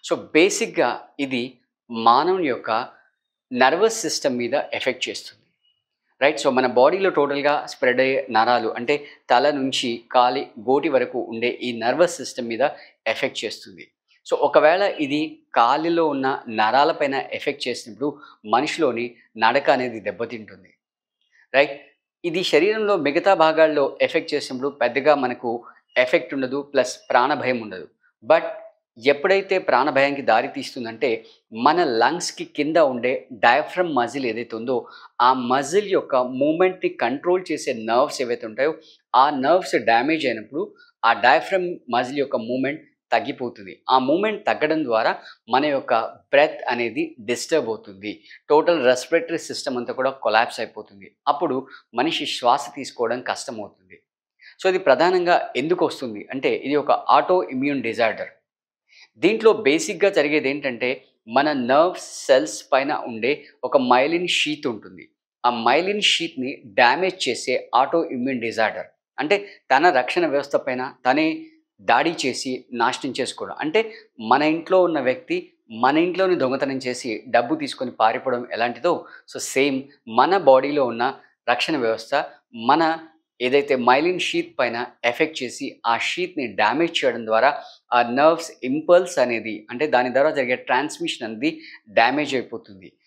So, బేసిక్‌గా ఇది మానవుని యొక్క నర్వస్ సిస్టమ్ మీద ఎఫెక్ట్ చేస్తుంది. రైట్. సో, మన బాడీలో టోటల్‌గా స్ప్రెడ్ అయ్యే నరాలు అంటే తల నుంచి కాలి గోటి వరకు ఉండే ఈ నర్వస్ సిస్టమ్ మీద ఎఫెక్ట్ చేస్తుంది. సో, ఒకవేళ ఇది కాలిలో ఉన్న నరాల పైన ఎఫెక్ట్ చేసినప్పుడు మనిషిలోని నడక అనేది దెబ్బతింటుంది. రైట్. ఇది శరీరంలో మిగతా భాగాల్లో ఎఫెక్ట్ చేసినప్పుడు పెద్దగా మనకు ఎఫెక్ట్ ఉండదు. ప్లస్ ప్రాణభయం ఉండదు. బట్ ఎప్పుడైతే ప్రాణభయానికి దారి తీస్తుందంటే, మన లంగ్స్‌కి కింద ఉండే డయాఫ్రమ్ మజిల్ ఏదైతే ఉందో, ఆ మజిల్ యొక్క మూవ్‌మెంట్‌ని కంట్రోల్ చేసే నర్వ్స్ ఏవైతే ఉంటాయో, ఆ నర్వ్స్ డ్యామేజ్ అయినప్పుడు, ఆ డయాఫ్రమ్ మజిల్ యొక్క మూవ్‌మెంట్ తగ్గిపోతుంది. ఆ మూవ్‌మెంట్ తగ్గడం ద్వారా మన యొక్క బ్రెత్ అనేది డిస్టర్బ్ అవుతుంది. టోటల్ రెస్పిరేటరీ సిస్టమ్ అంతా కూడా కొలాప్స్ అయిపోతుంది. అప్పుడు మనిషి శ్వాస తీసుకోవడం కష్టమవుతుంది. సో, ఇది ప్రధానంగా ఎందుకొస్తుంది అంటే, ఇది ఒక ఆటో ఇమ్యూన్ డిజార్డర్. దీంట్లో బేసిక్‌గా జరిగేదేంటంటే, మన నర్వ్స్ సెల్స్ పైన ఉండే ఒక మైలిన్ షీత్ ఉంటుంది. ఆ మైలిన్ షీత్‌ని డ్యామేజ్ చేసే ఆటో ఇమ్యూన్ డిజార్డర్. అంటే తన రక్షణ వ్యవస్థ పైన తనే దాడి చేసి నాశనం చేసుకోవడం. అంటే మన ఇంట్లో ఉన్న వ్యక్తి మన ఇంట్లోనే దొంగతనం చేసి డబ్బు తీసుకొని పారిపోవడం ఎలాంటిదో, సో సేమ్ మన బాడీలో ఉన్న రక్షణ వ్యవస్థ మన ఏదైతే మైలిన్ షీత్ పైన ఎఫెక్ట్ చేసి ఆ షీత్‌ని డ్యామేజ్ చేయడం ద్వారా ఆ నర్వ్స్ ఇంపల్స్ అనేది అంటే దాని ద్వారా జరిగే ట్రాన్స్మిషన్ అనేది డ్యామేజ్ అయిపోతుంది.